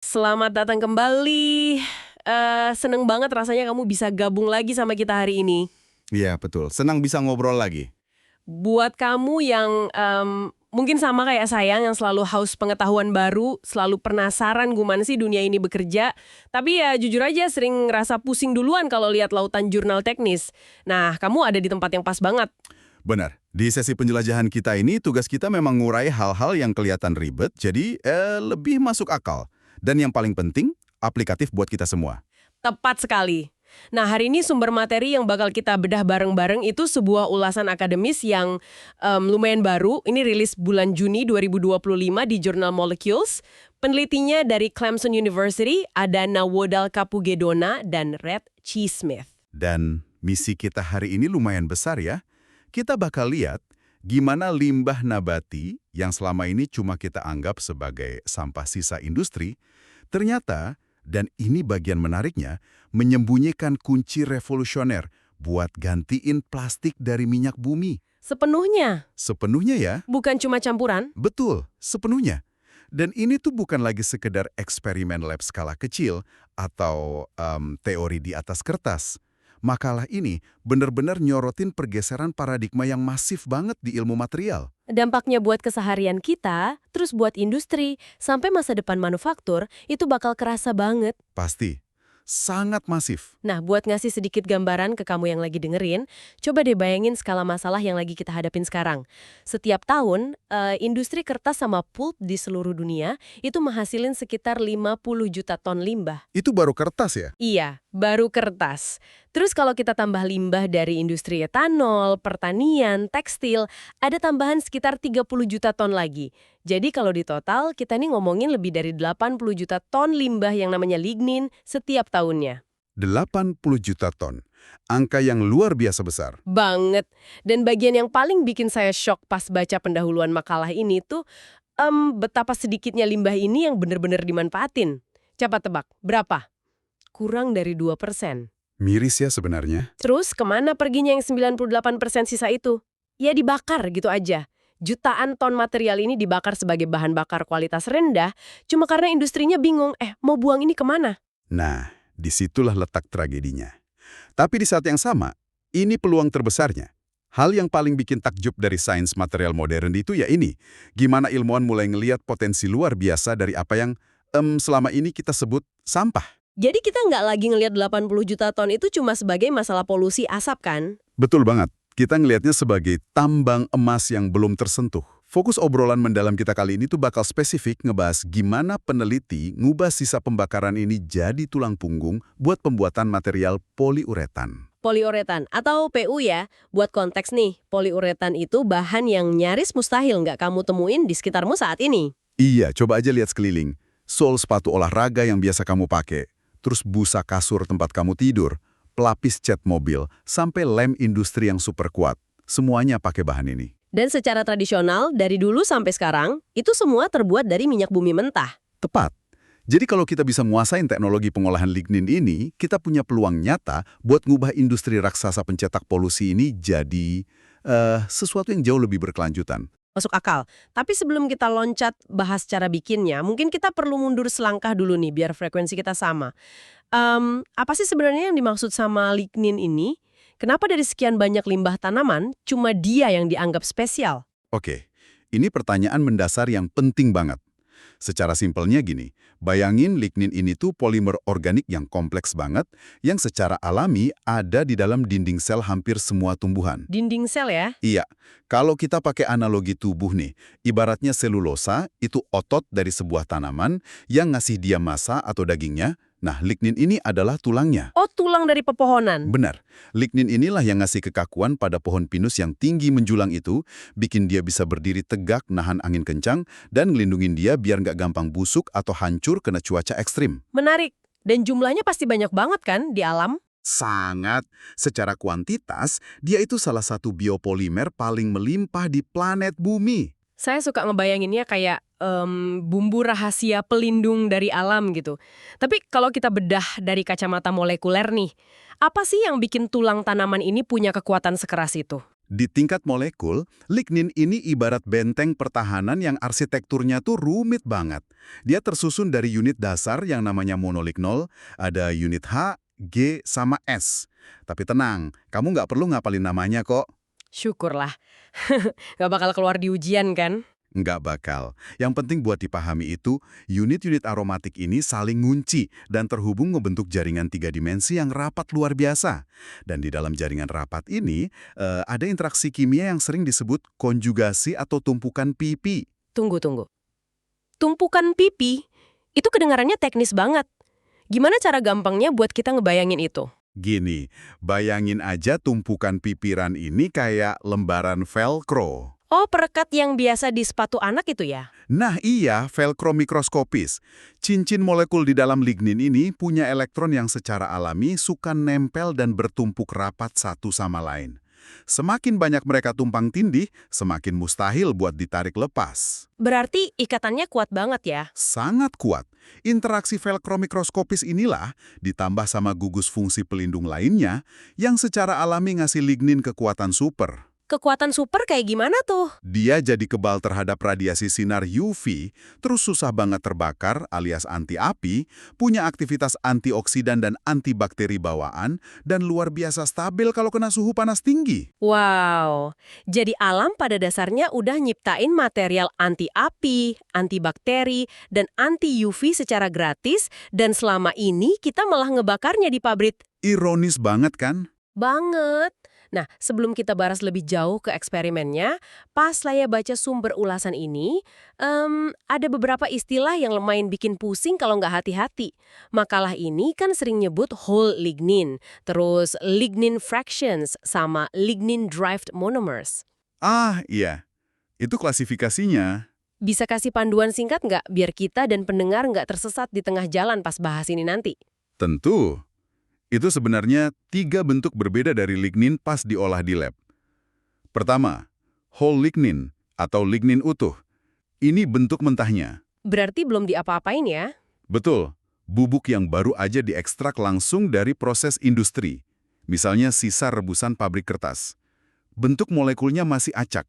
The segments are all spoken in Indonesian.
Selamat datang kembali. Seneng banget rasanya kamu bisa gabung lagi sama kita hari ini. Iya, betul. Senang bisa ngobrol lagi. Buat kamu yang mungkin sama kayak saya yang selalu haus pengetahuan baru, selalu penasaran gimana sih dunia ini bekerja, tapi ya jujur aja sering ngerasa pusing duluan kalau lihat lautan jurnal teknis. Nah, kamu ada di tempat yang pas banget. Benar. Di sesi penjelajahan kita ini, tugas kita memang ngurai hal-hal yang kelihatan ribet, jadi lebih masuk akal. Dan yang paling penting, aplikatif buat kita semua. Tepat sekali. Nah, hari ini sumber materi yang bakal kita bedah bareng-bareng itu sebuah ulasan akademis yang lumayan baru. Ini rilis bulan Juni 2025 di jurnal Molecules. Penelitinya dari Clemson University, ada Nawodal Kapugedona dan Red Cheesmith. Dan misi kita hari ini lumayan besar ya. Kita bakal lihat gimana limbah nabati yang selama ini cuma kita anggap sebagai sampah sisa industri, ternyata, dan ini bagian menariknya, menyembunyikan kunci revolusioner buat gantiin plastik dari minyak bumi. Sepenuhnya, Sepenuhnya ya. bukan cuma campuran. Betul, sepenuhnya. Dan ini tuh bukan lagi sekedar eksperimen lab skala kecil atau teori di atas kertas. Makalah ini benar-benar nyorotin pergeseran paradigma yang masif banget di ilmu material. Dampaknya buat keseharian kita, terus buat industri, sampai masa depan manufaktur, itu bakal kerasa banget. Pasti. Sangat masif. Nah, buat ngasih sedikit gambaran ke kamu yang lagi dengerin, coba deh bayangin skala masalah yang lagi kita hadapin sekarang. Setiap tahun, industri kertas sama pulp di seluruh dunia itu menghasilin sekitar 50 juta ton limbah. Itu baru kertas ya? Iya, baru kertas. Terus kalau kita tambah limbah dari industri etanol, pertanian, tekstil, ada tambahan sekitar 30 juta ton lagi. Jadi kalau di total, kita nih ngomongin lebih dari 80 juta ton limbah yang namanya lignin setiap tahunnya. 80 juta ton. Angka yang luar biasa besar. Banget. Dan bagian yang paling bikin saya shock pas baca pendahuluan makalah ini tuh, betapa sedikitnya limbah ini yang bener-bener dimanfaatin. Coba tebak, berapa? Kurang dari 2%. Miris ya sebenarnya. Terus kemana perginya yang 98% sisa itu? Ya dibakar gitu aja. Jutaan ton material ini dibakar sebagai bahan bakar kualitas rendah, cuma karena industrinya bingung, mau buang ini kemana? Nah, disitulah letak tragedinya. Tapi di saat yang sama, ini peluang terbesarnya. Hal yang paling bikin takjub dari sains material modern itu ya ini. Gimana ilmuwan mulai ngeliat potensi luar biasa dari apa yang selama ini kita sebut sampah. Jadi kita nggak lagi ngelihat 80 juta ton itu cuma sebagai masalah polusi asap kan? Betul banget. Kita ngelihatnya sebagai tambang emas yang belum tersentuh. Fokus obrolan mendalam kita kali ini tuh bakal spesifik ngebahas gimana peneliti ngubah sisa pembakaran ini jadi tulang punggung buat pembuatan material poliuretan. Poliuretan atau PU ya. Buat konteks nih, poliuretan itu bahan yang nyaris mustahil nggak kamu temuin di sekitarmu saat ini. Iya, coba aja lihat sekeliling. Sol sepatu olahraga yang biasa kamu pakai, terus busa kasur tempat kamu tidur, pelapis cat mobil, sampai lem industri yang super kuat. Semuanya pakai bahan ini. Dan secara tradisional, dari dulu sampai sekarang, itu semua terbuat dari minyak bumi mentah. Tepat. Jadi kalau kita bisa menguasain teknologi pengolahan lignin ini, kita punya peluang nyata buat ngubah industri raksasa pencetak polusi ini jadi sesuatu yang jauh lebih berkelanjutan. Masuk akal. Tapi sebelum kita loncat bahas cara bikinnya, mungkin kita perlu mundur selangkah dulu nih, biar frekuensi kita sama. Apa sih sebenarnya yang dimaksud sama lignin ini? Kenapa dari sekian banyak limbah tanaman, cuma dia yang dianggap spesial? Oke, ini pertanyaan mendasar yang penting banget. Secara simpelnya gini, bayangin lignin ini tuh polimer organik yang kompleks banget, yang secara alami ada di dalam dinding sel hampir semua tumbuhan. Dinding sel ya? Iya, kalau kita pakai analogi tubuh nih, ibaratnya selulosa itu otot dari sebuah tanaman yang ngasih dia massa atau dagingnya. Nah, lignin ini adalah tulangnya. Oh, tulang dari pepohonan. Benar, lignin inilah yang ngasih kekakuan pada pohon pinus yang tinggi menjulang itu, bikin dia bisa berdiri tegak nahan angin kencang, dan ngelindungin dia biar nggak gampang busuk atau hancur kena cuaca ekstrim. Menarik. Dan jumlahnya pasti banyak banget kan di alam? Sangat. Secara kuantitas, dia itu salah satu biopolimer paling melimpah di planet bumi. Saya suka ngebayanginnya kayak bumbu rahasia pelindung dari alam gitu. Tapi kalau kita bedah dari kacamata molekuler nih, apa sih yang bikin tulang tanaman ini punya kekuatan sekeras itu? Di tingkat molekul, lignin ini ibarat benteng pertahanan yang arsitekturnya tuh rumit banget. Dia tersusun dari unit dasar yang namanya monolignol, ada unit H, G, sama S. Tapi tenang, kamu nggak perlu ngapalin namanya kok. Syukurlah. Nggak bakal keluar di ujian kan? Nggak bakal. Yang penting buat dipahami itu, unit-unit aromatik ini saling ngunci dan terhubung membentuk jaringan 3 dimensi yang rapat luar biasa. Dan di dalam jaringan rapat ini, ada interaksi kimia yang sering disebut konjugasi atau tumpukan PP. Tunggu. Tumpukan pipi, itu kedengarannya teknis banget. Gimana cara gampangnya buat kita ngebayangin itu? Gini, bayangin aja tumpukan pipiran ini kayak lembaran velcro. Oh, perekat yang biasa di sepatu anak itu ya? Nah iya, velcro mikroskopis. Cincin molekul di dalam lignin ini punya elektron yang secara alami suka nempel dan bertumpuk rapat satu sama lain. Semakin banyak mereka tumpang tindih, semakin mustahil buat ditarik lepas. Berarti ikatannya kuat banget ya? Sangat kuat. Interaksi velcro mikroskopis inilah, ditambah sama gugus fungsi pelindung lainnya, yang secara alami ngasih lignin kekuatan super. Kekuatan super kayak gimana tuh? Dia jadi kebal terhadap radiasi sinar UV, terus susah banget terbakar alias anti api, punya aktivitas antioksidan dan antibakteri bawaan, dan luar biasa stabil kalau kena suhu panas tinggi. Wow, jadi alam pada dasarnya udah nyiptain material anti api, antibakteri, dan anti UV secara gratis, dan selama ini kita malah ngebakarnya di pabrik. Ironis banget kan? Banget. Nah, sebelum kita bahas lebih jauh ke eksperimennya, pas saya baca sumber ulasan ini, ada beberapa istilah yang lumayan bikin pusing kalau nggak hati-hati. Makalah ini kan sering nyebut whole lignin, terus lignin fractions, sama lignin-derived monomers. Ah, iya. Itu klasifikasinya. Bisa kasih panduan singkat nggak biar kita dan pendengar nggak tersesat di tengah jalan pas bahas ini nanti? Tentu. Itu sebenarnya 3 bentuk berbeda dari lignin pas diolah di lab. Pertama, whole lignin atau lignin utuh. Ini bentuk mentahnya. Berarti belum diapa-apain ya? Betul, bubuk yang baru aja diekstrak langsung dari proses industri. Misalnya sisa rebusan pabrik kertas. Bentuk molekulnya masih acak,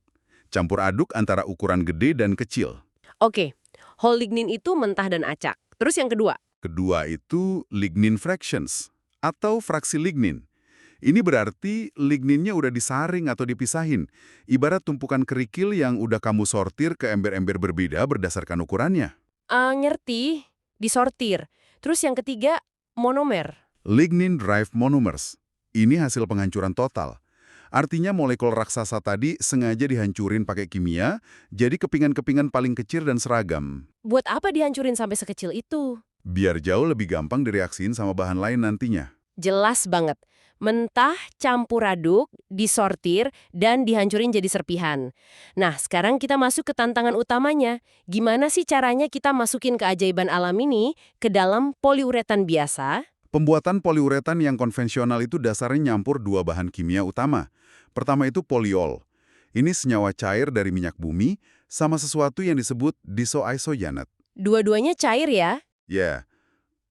campur aduk antara ukuran gede dan kecil. Oke, whole lignin itu mentah dan acak. Terus yang kedua? Kedua itu lignin fractions, atau fraksi lignin. Ini berarti ligninnya udah disaring atau dipisahin, ibarat tumpukan kerikil yang udah kamu sortir ke ember-ember berbeda berdasarkan ukurannya. Ngerti, disortir. Terus yang ketiga, monomer. Lignin-derived monomers. Ini hasil penghancuran total. Artinya molekul raksasa tadi sengaja dihancurin pakai kimia, jadi kepingan-kepingan paling kecil dan seragam. Buat apa dihancurin sampai sekecil itu? Biar jauh lebih gampang direaksiin sama bahan lain nantinya. Jelas banget. Mentah, campur aduk, disortir, dan dihancurin jadi serpihan. Nah, sekarang kita masuk ke tantangan utamanya. Gimana sih caranya kita masukin keajaiban alam ini ke dalam poliuretan biasa? Pembuatan poliuretan yang konvensional itu dasarnya nyampur 2 bahan kimia utama. Pertama itu poliol. Ini senyawa cair dari minyak bumi sama sesuatu yang disebut diisoisoyanat. Dua-duanya cair ya? Ya,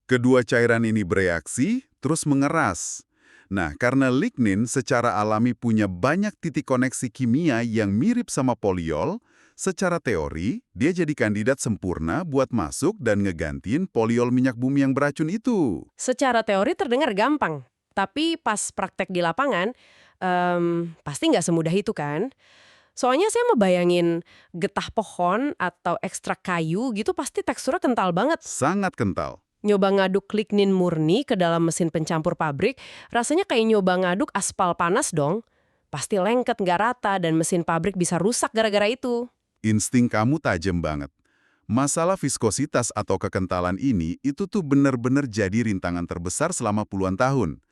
kedua cairan ini bereaksi, terus mengeras. Nah, karena lignin secara alami punya banyak titik koneksi kimia yang mirip sama poliol, secara teori, dia jadi kandidat sempurna buat masuk dan ngegantiin poliol minyak bumi yang beracun itu. Secara teori terdengar gampang. Tapi pas praktek di lapangan, pasti nggak semudah itu kan? Soalnya saya membayangin getah pohon atau ekstrak kayu gitu pasti teksturnya kental banget. Sangat kental. Nyoba ngaduk lignin murni ke dalam mesin pencampur pabrik, rasanya kayak nyoba ngaduk aspal panas dong. Pasti lengket nggak rata dan mesin pabrik bisa rusak gara-gara itu. Insting kamu tajam banget. Masalah viskositas atau kekentalan ini itu tuh benar-benar jadi rintangan terbesar selama puluhan tahun.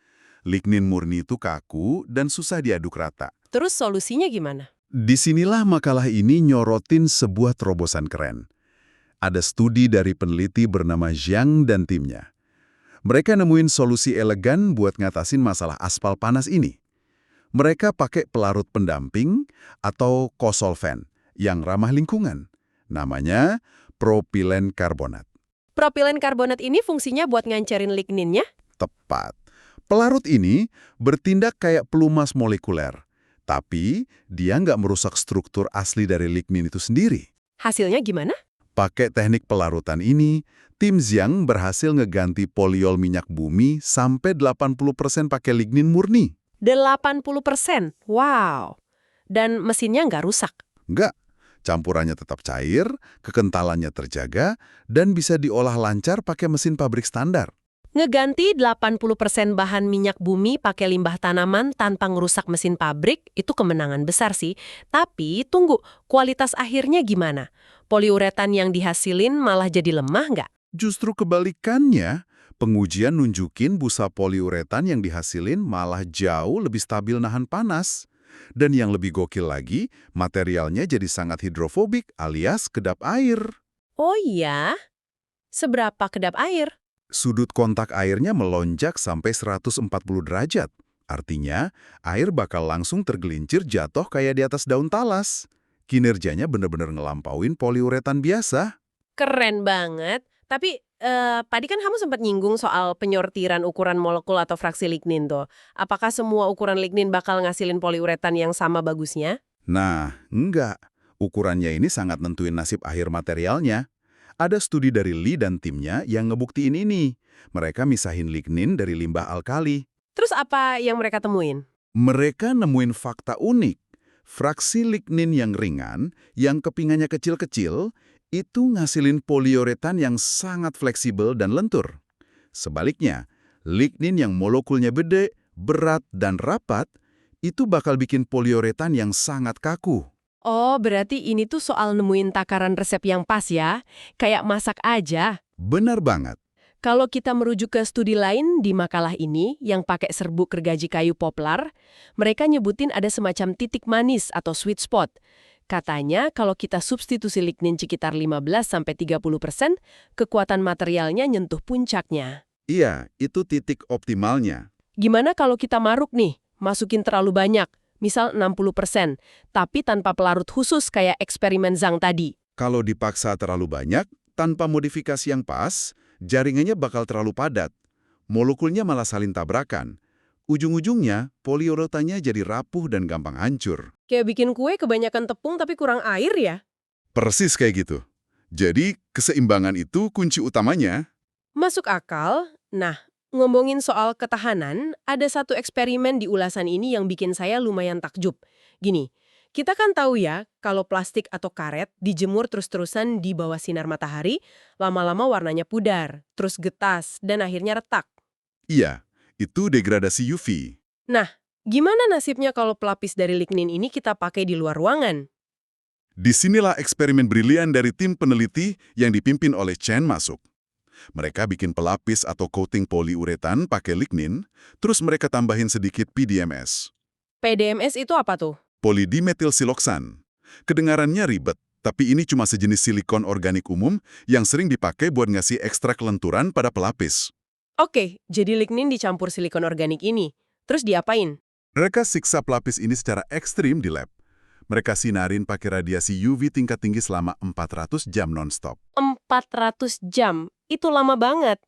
Lignin murni itu kaku dan susah diaduk rata. Terus solusinya gimana? Disinilah makalah ini nyorotin sebuah terobosan keren. Ada studi dari peneliti bernama Zhang dan timnya. Mereka nemuin solusi elegan buat ngatasin masalah aspal panas ini. Mereka pakai pelarut pendamping atau kosolven yang ramah lingkungan. Namanya propilen karbonat. Propilen karbonat ini fungsinya buat ngancerin ligninnya? Tepat. Pelarut ini bertindak kayak pelumas molekuler. Tapi dia nggak merusak struktur asli dari lignin itu sendiri. Hasilnya gimana? Pakai teknik pelarutan ini, tim Xiang berhasil ngeganti poliol minyak bumi sampai 80% pakai lignin murni. 80%. Wow. Dan mesinnya nggak rusak. Nggak, campurannya tetap cair, kekentalannya terjaga, dan bisa diolah lancar pakai mesin pabrik standar. Ngeganti 80% bahan minyak bumi pakai limbah tanaman tanpa ngerusak mesin pabrik, itu kemenangan besar sih. Tapi, tunggu, kualitas akhirnya gimana? Poliuretan yang dihasilin malah jadi lemah nggak? Justru kebalikannya, pengujian nunjukin busa poliuretan yang dihasilin malah jauh lebih stabil nahan panas. Dan yang lebih gokil lagi, materialnya jadi sangat hidrofobik alias kedap air. Oh iya? Seberapa kedap air? Sudut kontak airnya melonjak sampai 140 derajat. Artinya, air bakal langsung tergelincir jatuh kayak di atas daun talas. Kinerjanya bener-bener ngelampauin poliuretan biasa. Keren banget. Tapi, tadi kan kamu sempat nyinggung soal penyortiran ukuran molekul atau fraksi lignin tuh. Apakah semua ukuran lignin bakal ngasilin poliuretan yang sama bagusnya? Nah, enggak. Ukurannya ini sangat nentuin nasib akhir materialnya. Ada studi dari Lee dan timnya yang ngebuktiin ini. Mereka misahin lignin dari limbah alkali. Terus apa yang mereka temuin? Mereka nemuin fakta unik. Fraksi lignin yang ringan, yang kepingannya kecil-kecil, itu ngasilin poliuretan yang sangat fleksibel dan lentur. Sebaliknya, lignin yang molekulnya gede, berat, dan rapat, itu bakal bikin poliuretan yang sangat kaku. Oh, berarti ini tuh soal nemuin takaran resep yang pas ya? Kayak masak aja. Benar banget. Kalau kita merujuk ke studi lain di makalah ini yang pakai serbuk gergaji kayu poplar, mereka nyebutin ada semacam titik manis atau sweet spot. Katanya kalau kita substitusi lignin sekitar 15-30%, kekuatan materialnya nyentuh puncaknya. Iya, itu titik optimalnya. Gimana kalau kita maruk nih, masukin terlalu banyak, misal 60%, tapi tanpa pelarut khusus kayak eksperimen Zhang tadi? Kalau dipaksa terlalu banyak, tanpa modifikasi yang pas, jaringannya bakal terlalu padat. Molekulnya malah saling tabrakan. Ujung-ujungnya, poliuretannya jadi rapuh dan gampang hancur. Kayak bikin kue kebanyakan tepung tapi kurang air ya? Persis kayak gitu. Jadi, keseimbangan itu kunci utamanya. Masuk akal. Nah, ngomongin soal ketahanan, ada satu eksperimen di ulasan ini yang bikin saya lumayan takjub. Gini, kita kan tahu ya, kalau plastik atau karet dijemur terus-terusan di bawah sinar matahari, lama-lama warnanya pudar, terus getas, dan akhirnya retak. Iya, itu degradasi UV. Nah, gimana nasibnya kalau pelapis dari lignin ini kita pakai di luar ruangan? Disinilah eksperimen brilian dari tim peneliti yang dipimpin oleh Chen masuk. Mereka bikin pelapis atau coating poliuretan pakai lignin, terus mereka tambahin sedikit PDMS. PDMS itu apa tuh? Polidimetilsiloksan. Kedengarannya ribet, tapi ini cuma sejenis silikon organik umum yang sering dipakai buat ngasih ekstrak lenturan pada pelapis. Oke, jadi lignin dicampur silikon organik ini. Terus diapain? Mereka siksa pelapis ini secara ekstrim di lab. Mereka sinarin pakai radiasi UV tingkat tinggi selama 400 jam non-stop. 400 jam? Itu lama banget.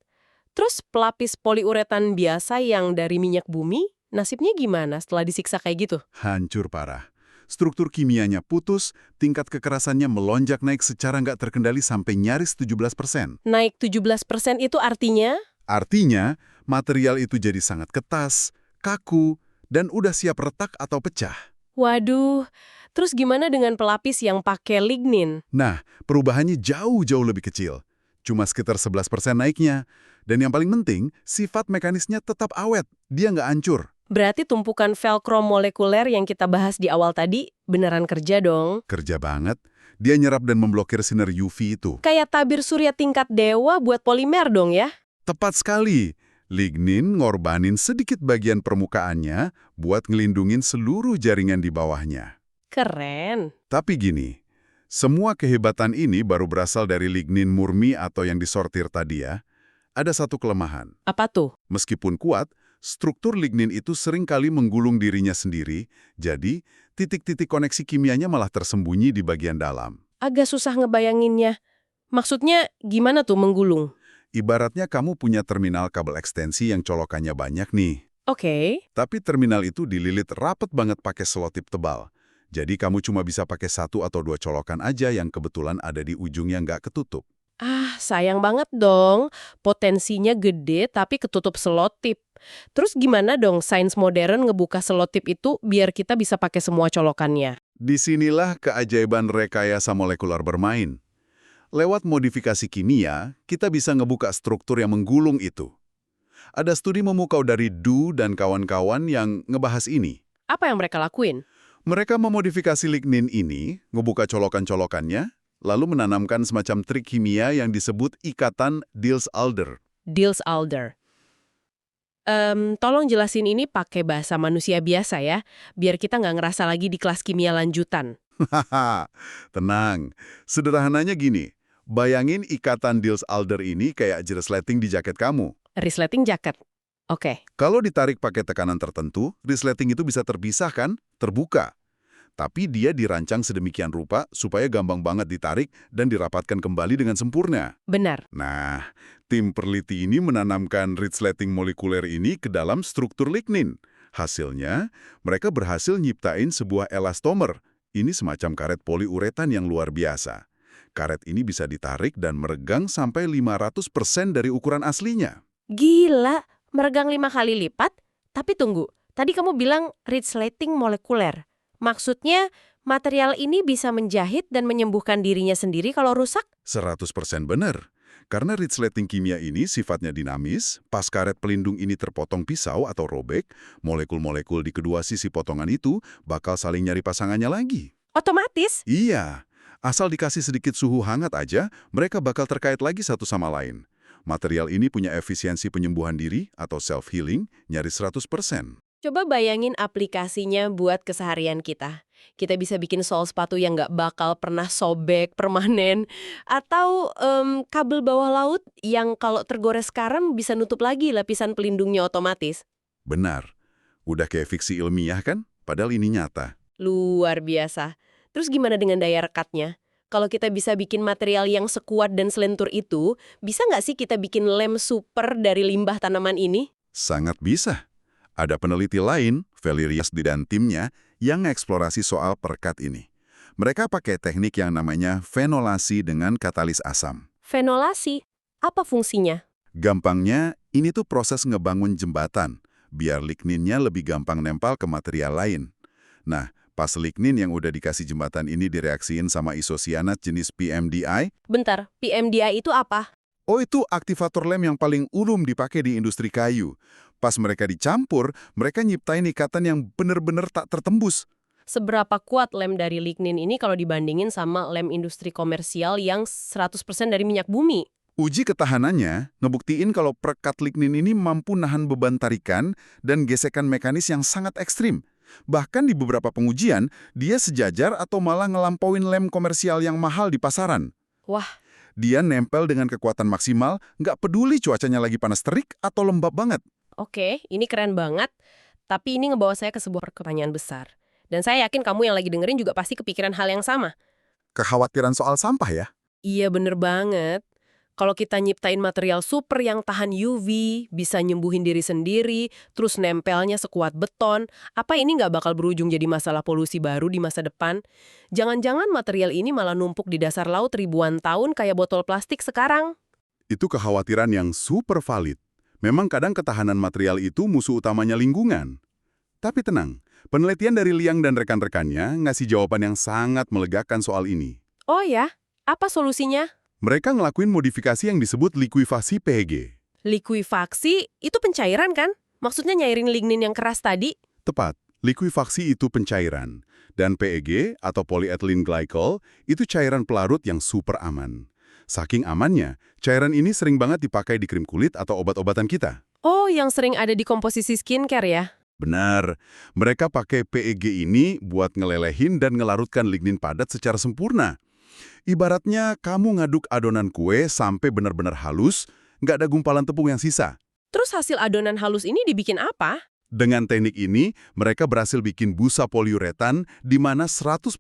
Terus pelapis poliuretan biasa yang dari minyak bumi, nasibnya gimana setelah disiksa kayak gitu? Hancur parah. Struktur kimianya putus, tingkat kekerasannya melonjak naik secara nggak terkendali sampai nyaris 17%. Naik 17% itu artinya? Artinya, material itu jadi sangat ketas, kaku, dan udah siap retak atau pecah. Waduh, terus gimana dengan pelapis yang pakai lignin? Nah, perubahannya jauh-jauh lebih kecil. Cuma sekitar 11% naiknya. Dan yang paling penting, sifat mekanisnya tetap awet, dia nggak hancur. Berarti tumpukan velcro molekuler yang kita bahas di awal tadi beneran kerja dong? Kerja banget, dia nyerap dan memblokir sinar UV itu. Kayak tabir surya tingkat dewa buat polimer dong ya? Tepat sekali. Lignin ngorbanin sedikit bagian permukaannya buat ngelindungin seluruh jaringan di bawahnya. Keren. Tapi gini, semua kehebatan ini baru berasal dari lignin murni atau yang disortir tadi ya. Ada satu kelemahan. Apa tuh? Meskipun kuat, struktur lignin itu sering kali menggulung dirinya sendiri, jadi titik-titik koneksi kimianya malah tersembunyi di bagian dalam. Agak susah ngebayanginnya. Maksudnya gimana tuh menggulung? Ibaratnya kamu punya terminal kabel ekstensi yang colokannya banyak nih. Oke. Tapi terminal itu dililit rapet banget pakai selotip tebal. Jadi kamu cuma bisa pakai 1 atau 2 colokan aja yang kebetulan ada di ujung yang nggak ketutup. Ah, sayang banget dong. Potensinya gede tapi ketutup selotip. Terus gimana dong sains modern ngebuka selotip itu biar kita bisa pakai semua colokannya? Disinilah keajaiban rekayasa molekular bermain. Lewat modifikasi kimia, kita bisa ngebuka struktur yang menggulung itu. Ada studi memukau dari Du dan kawan-kawan yang ngebahas ini. Apa yang mereka lakuin? Mereka memodifikasi lignin ini, ngebuka colokan-colokannya, lalu menanamkan semacam trik kimia yang disebut ikatan Diels-Alder. Diels-Alder. Tolong jelasin ini pakai bahasa manusia biasa ya, biar kita nggak ngerasa lagi di kelas kimia lanjutan. Hahaha, tenang. Sederhananya gini, bayangin ikatan Diels-Alder ini kayak resleting di jaket kamu. Resleting jaket. Oke. Kalau ditarik pakai tekanan tertentu, resleting itu bisa terpisah kan? Terbuka. Tapi dia dirancang sedemikian rupa supaya gampang banget ditarik dan dirapatkan kembali dengan sempurna. Benar. Nah, tim peneliti ini menanamkan resleting molekuler ini ke dalam struktur lignin. Hasilnya, mereka berhasil nyiptain sebuah elastomer. Ini semacam karet poliuretan yang luar biasa. Karet ini bisa ditarik dan meregang sampai 500% dari ukuran aslinya. Gila, meregang 5 kali lipat? Tapi tunggu, tadi kamu bilang resleting molekuler. Maksudnya, material ini bisa menjahit dan menyembuhkan dirinya sendiri kalau rusak? 100% benar. Karena resleting kimia ini sifatnya dinamis, pas karet pelindung ini terpotong pisau atau robek, molekul-molekul di kedua sisi potongan itu bakal saling nyari pasangannya lagi. Otomatis? Iya, asal dikasih sedikit suhu hangat aja, mereka bakal terkait lagi satu sama lain. Material ini punya efisiensi penyembuhan diri atau self-healing nyaris 100%. Coba bayangin aplikasinya buat keseharian kita. Kita bisa bikin sol sepatu yang nggak bakal pernah sobek, permanen. Atau kabel bawah laut yang kalau tergores garam bisa nutup lagi lapisan pelindungnya otomatis. Benar. Udah kayak fiksi ilmiah kan? Padahal ini nyata. Luar biasa. Terus gimana dengan daya rekatnya? Kalau kita bisa bikin material yang sekuat dan selentur itu, bisa nggak sih kita bikin lem super dari limbah tanaman ini? Sangat bisa. Ada peneliti lain, Valerius dan timnya, yang mengeksplorasi soal perekat ini. Mereka pakai teknik yang namanya fenolasi dengan katalis asam. Fenolasi? Apa fungsinya? Gampangnya, ini tuh proses ngebangun jembatan, biar ligninnya lebih gampang nempel ke material lain. Nah, pas lignin yang udah dikasih jembatan ini direaksiin sama isosianat jenis PMDI. Bentar, PMDI itu apa? Oh, itu aktivator lem yang paling umum dipakai di industri kayu. Pas mereka dicampur, mereka nyiptain ikatan yang bener-bener tak tertembus. Seberapa kuat lem dari lignin ini kalau dibandingin sama lem industri komersial yang 100% dari minyak bumi? Uji ketahanannya ngebuktiin kalau perekat lignin ini mampu nahan beban tarikan dan gesekan mekanis yang sangat ekstrim. Bahkan di beberapa pengujian, dia sejajar atau malah ngelampauin lem komersial yang mahal di pasaran. Wah, Dia nempel dengan kekuatan maksimal, nggak peduli cuacanya lagi panas terik atau lembab banget. oke, ini keren banget. Tapi ini ngebawa saya ke sebuah pertanyaan besar. Dan saya yakin kamu yang lagi dengerin juga pasti kepikiran hal yang sama. Kekhawatiran soal sampah ya? Iya, bener banget. Kalau kita nyiptain material super yang tahan UV, bisa nyembuhin diri sendiri, terus nempelnya sekuat beton, apa ini nggak bakal berujung jadi masalah polusi baru di masa depan? Jangan-jangan material ini malah numpuk di dasar laut ribuan tahun kayak botol plastik sekarang? Itu kekhawatiran yang super valid. Memang kadang ketahanan material itu musuh utamanya lingkungan. Tapi tenang, penelitian dari Liang dan rekan-rekannya ngasih jawaban yang sangat melegakan soal ini. Oh ya? Apa solusinya? Mereka ngelakuin modifikasi yang disebut likuifasi PEG. Likuifaksi itu pencairan kan? Maksudnya nyairin lignin yang keras tadi? Tepat, likuifaksi itu pencairan. Dan PEG atau polyethylene glycol itu cairan pelarut yang super aman. Saking amannya, cairan ini sering banget dipakai di krim kulit atau obat-obatan kita. Oh, yang sering ada di komposisi skincare ya? Benar, mereka pakai PEG ini buat ngelelehin dan ngelarutkan lignin padat secara sempurna. Ibaratnya kamu ngaduk adonan kue sampai benar-benar halus, nggak ada gumpalan tepung yang sisa. Terus hasil adonan halus ini dibikin apa? Dengan teknik ini, mereka berhasil bikin busa poliuretan di mana 100%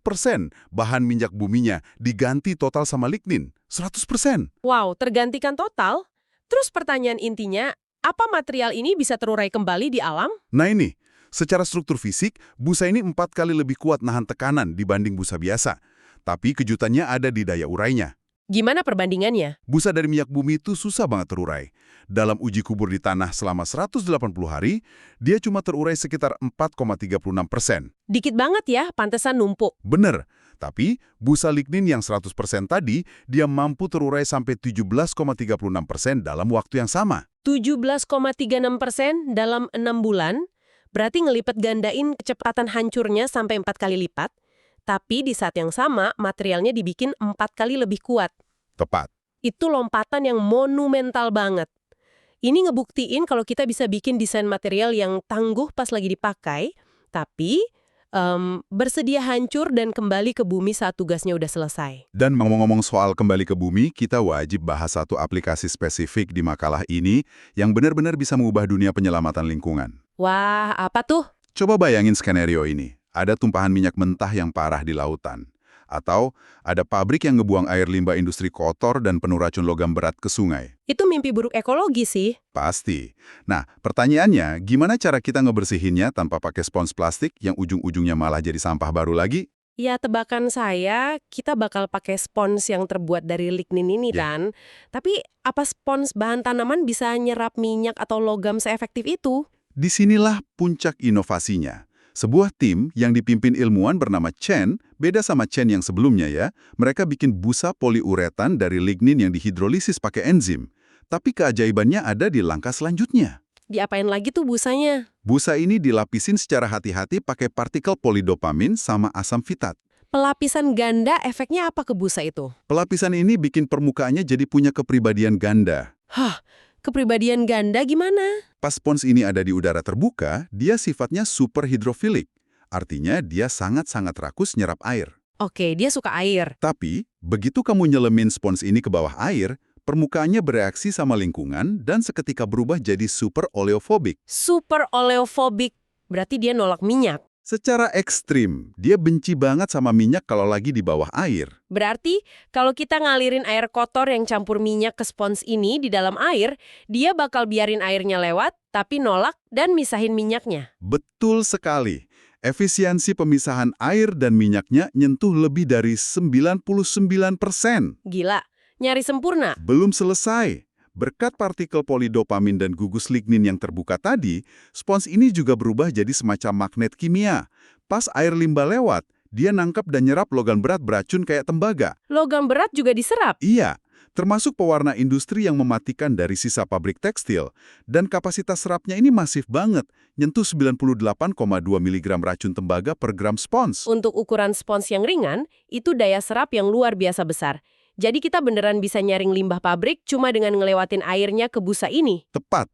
bahan minyak buminya diganti total sama lignin. 100%. Wow, tergantikan total? Terus pertanyaan intinya, Apa material ini bisa terurai kembali di alam? Nah ini, secara struktur fisik, busa ini 4 kali lebih kuat nahan tekanan dibanding busa biasa. Tapi kejutannya ada di daya urainya. Gimana perbandingannya? Busa dari minyak bumi itu susah banget terurai. Dalam uji kubur di tanah selama 180 hari, dia cuma terurai sekitar 4,36%. Dikit banget ya, pantesan numpuk. Bener, tapi busa lignin yang 100% tadi, dia mampu terurai sampai 17,36% dalam waktu yang sama. 17,36% dalam 6 bulan, berarti ngelipet gandain kecepatan hancurnya sampai 4 kali lipat. Tapi di saat yang sama, materialnya dibikin 4 kali lebih kuat. Tepat. Itu lompatan yang monumental banget. Ini ngebuktiin kalau kita bisa bikin desain material yang tangguh pas lagi dipakai, tapi bersedia hancur dan kembali ke bumi saat tugasnya udah selesai. Dan ngomong-ngomong soal kembali ke bumi, kita wajib bahas satu aplikasi spesifik di makalah ini yang benar-benar bisa mengubah dunia penyelamatan lingkungan. Wah, apa tuh? Coba bayangin skenario ini. Ada tumpahan minyak mentah yang parah di lautan. Atau ada pabrik yang ngebuang air limbah industri kotor dan penuh racun logam berat ke sungai. Itu mimpi buruk ekologi sih. Pasti. Nah, pertanyaannya, gimana cara kita ngebersihinnya tanpa pakai spons plastik yang ujung-ujungnya malah jadi sampah baru lagi? Ya, tebakan saya, kita bakal pakai spons yang terbuat dari lignin ini kan. Tapi, apa spons bahan tanaman bisa nyerap minyak atau logam seefektif itu? Disinilah puncak inovasinya. Sebuah tim yang dipimpin ilmuwan bernama Chen, beda sama Chen yang sebelumnya ya, mereka bikin busa poliuretan dari lignin yang dihidrolisis pakai enzim. Tapi keajaibannya ada di langkah selanjutnya. Diapain lagi tuh busanya? Busa ini dilapisin secara hati-hati pakai partikel polidopamin sama asam fitat. Pelapisan ganda efeknya apa ke busa itu? Pelapisan ini bikin permukaannya jadi punya kepribadian ganda. Hah, kepribadian ganda gimana? Pas spons ini ada di udara terbuka, dia sifatnya superhidrofilik. Artinya dia sangat-sangat rakus nyerap air. Oke, dia suka air. Tapi, begitu kamu nyelemin spons ini ke bawah air, permukaannya bereaksi sama lingkungan dan seketika berubah jadi super oleofobik. Super oleofobik, berarti dia nolak minyak. Secara ekstrim, dia benci banget sama minyak kalau lagi di bawah air. Berarti, kalau kita ngalirin air kotor yang campur minyak ke spons ini di dalam air, dia bakal biarin airnya lewat, tapi nolak dan misahin minyaknya. Betul sekali. Efisiensi pemisahan air dan minyaknya nyentuh lebih dari 99%. Gila, nyari sempurna. Belum selesai. Berkat partikel polidopamin dan gugus lignin yang terbuka tadi, spons ini juga berubah jadi semacam magnet kimia. Pas air limbah lewat, dia nangkap dan nyerap logam berat beracun kayak tembaga. Logam berat juga diserap. Iya, termasuk pewarna industri yang mematikan dari sisa pabrik tekstil. Dan kapasitas serapnya ini masif banget, nyentuh 98,2 mg racun tembaga per gram spons. Untuk ukuran spons yang ringan, itu daya serap yang luar biasa besar. Jadi kita beneran bisa nyaring limbah pabrik cuma dengan ngelewatin airnya ke busa ini. Tepat.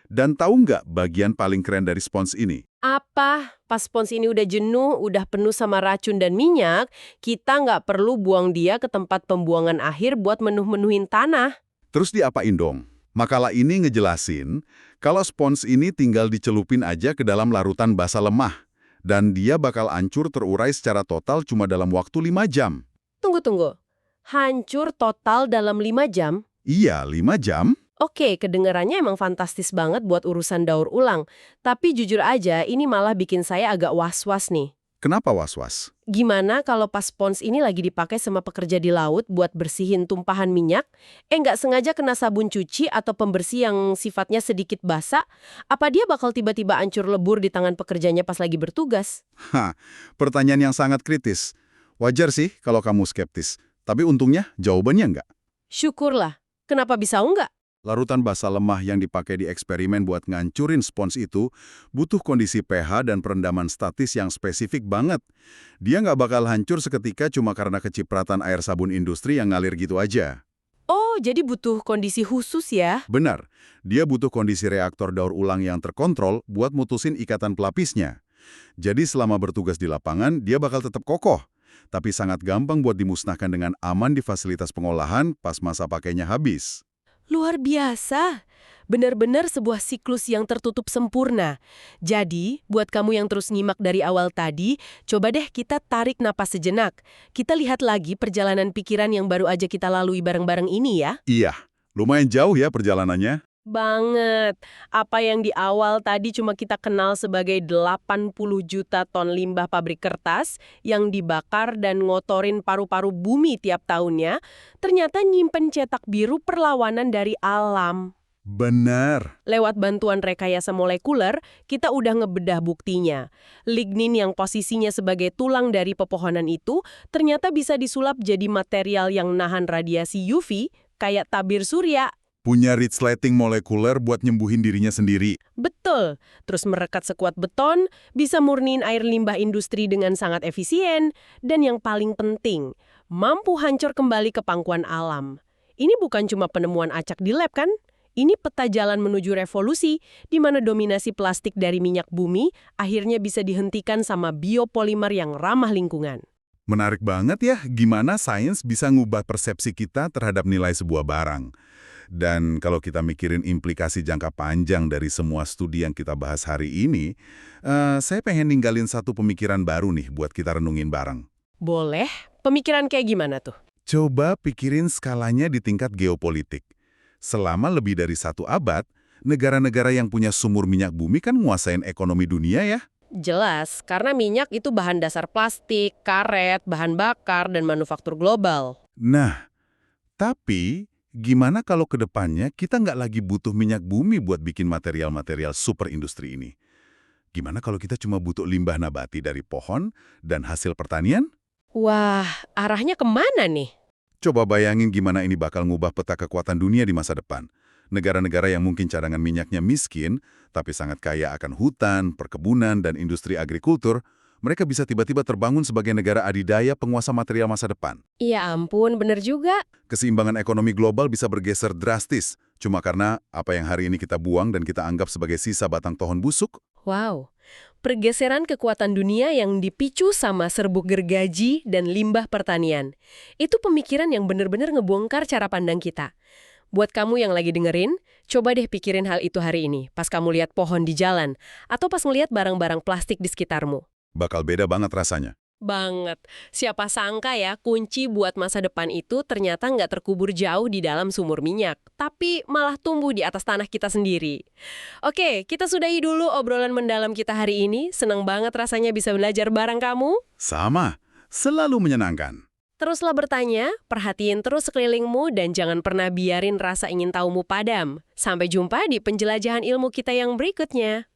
Dan tahu nggak bagian paling keren dari spons ini? Apa? Pas spons ini udah jenuh, udah penuh sama racun dan minyak, kita nggak perlu buang dia ke tempat pembuangan akhir buat menuhin tanah. Terus diapain dong? Makalah ini ngejelasin kalau spons ini tinggal dicelupin aja ke dalam larutan basa lemah. Dan dia bakal hancur terurai secara total cuma dalam waktu 5 jam. Tunggu. Hancur total dalam 5 jam? Iya, 5 jam. Oke, kedengarannya emang fantastis banget buat urusan daur ulang. Tapi jujur aja, ini malah bikin saya agak was-was nih. Kenapa was-was? Gimana kalau pas spons ini lagi dipakai sama pekerja di laut buat bersihin tumpahan minyak, nggak sengaja kena sabun cuci atau pembersih yang sifatnya sedikit basah, apa dia bakal tiba-tiba hancur lebur di tangan pekerjanya pas lagi bertugas? Pertanyaan yang sangat kritis. Wajar sih kalau kamu skeptis. Tapi untungnya jawabannya enggak. Syukurlah. Kenapa bisa enggak? Larutan basa lemah yang dipakai di eksperimen buat ngancurin spons itu butuh kondisi pH dan perendaman statis yang spesifik banget. Dia nggak bakal hancur seketika cuma karena kecipratan air sabun industri yang ngalir gitu aja. Oh, jadi butuh kondisi khusus ya? Benar, dia butuh kondisi reaktor daur ulang yang terkontrol buat mutusin ikatan pelapisnya. Jadi selama bertugas di lapangan, dia bakal tetap kokoh. Tapi sangat gampang buat dimusnahkan dengan aman di fasilitas pengolahan pas masa pakainya habis. Luar biasa. Benar-benar sebuah siklus yang tertutup sempurna. Jadi, buat kamu yang terus nyimak dari awal tadi, coba deh kita tarik napas sejenak. Kita lihat lagi perjalanan pikiran yang baru aja kita lalui bareng-bareng ini ya. Iya, lumayan jauh ya perjalanannya. Banget. Apa yang di awal tadi cuma kita kenal sebagai 80 juta ton limbah pabrik kertas yang dibakar dan ngotorin paru-paru bumi tiap tahunnya, ternyata nyimpen cetak biru perlawanan dari alam. Benar. Lewat bantuan rekayasa molekuler, kita udah ngebedah buktinya. Lignin yang posisinya sebagai tulang dari pepohonan itu ternyata bisa disulap jadi material yang nahan radiasi UV, kayak tabir surya. Punya resleting molekuler buat nyembuhin dirinya sendiri. Betul. Terus merekat sekuat beton, bisa murniin air limbah industri dengan sangat efisien, dan yang paling penting, mampu hancur kembali ke pangkuan alam. Ini bukan cuma penemuan acak di lab kan? Ini peta jalan menuju revolusi, di mana dominasi plastik dari minyak bumi akhirnya bisa dihentikan sama biopolimer yang ramah lingkungan. Menarik banget ya, gimana sains bisa ngubah persepsi kita terhadap nilai sebuah barang. Dan kalau kita mikirin implikasi jangka panjang dari semua studi yang kita bahas hari ini, saya pengen ninggalin satu pemikiran baru nih buat kita renungin bareng. Boleh? Pemikiran kayak gimana tuh? Coba pikirin skalanya di tingkat geopolitik. Selama lebih dari 1 abad, negara-negara yang punya sumur minyak bumi kan nguasain ekonomi dunia ya. Jelas, karena minyak itu bahan dasar plastik, karet, bahan bakar, dan manufaktur global. Nah, tapi gimana kalau ke depannya kita nggak lagi butuh minyak bumi buat bikin material-material super industri ini? Gimana kalau kita cuma butuh limbah nabati dari pohon dan hasil pertanian? Wah, arahnya kemana nih? Coba bayangin gimana ini bakal ngubah peta kekuatan dunia di masa depan. Negara-negara yang mungkin cadangan minyaknya miskin, tapi sangat kaya akan hutan, perkebunan, dan industri agrikultur, mereka bisa tiba-tiba terbangun sebagai negara adidaya penguasa material masa depan. Iya ampun, bener juga. Keseimbangan ekonomi global bisa bergeser drastis, cuma karena apa yang hari ini kita buang dan kita anggap sebagai sisa batang pohon busuk. Wow, pergeseran kekuatan dunia yang dipicu sama serbuk gergaji dan limbah pertanian. Itu pemikiran yang bener-bener ngebongkar cara pandang kita. Buat kamu yang lagi dengerin, coba deh pikirin hal itu hari ini, pas kamu lihat pohon di jalan, atau pas ngelihat barang-barang plastik di sekitarmu. Bakal beda banget rasanya. Banget. Siapa sangka ya, kunci buat masa depan itu ternyata nggak terkubur jauh di dalam sumur minyak, tapi malah tumbuh di atas tanah kita sendiri. Oke, kita sudahi dulu obrolan mendalam kita hari ini. Senang banget rasanya bisa belajar bareng kamu. Sama, selalu menyenangkan. Teruslah bertanya, perhatiin terus sekelilingmu, dan jangan pernah biarin rasa ingin tahumu padam. Sampai jumpa di penjelajahan ilmu kita yang berikutnya.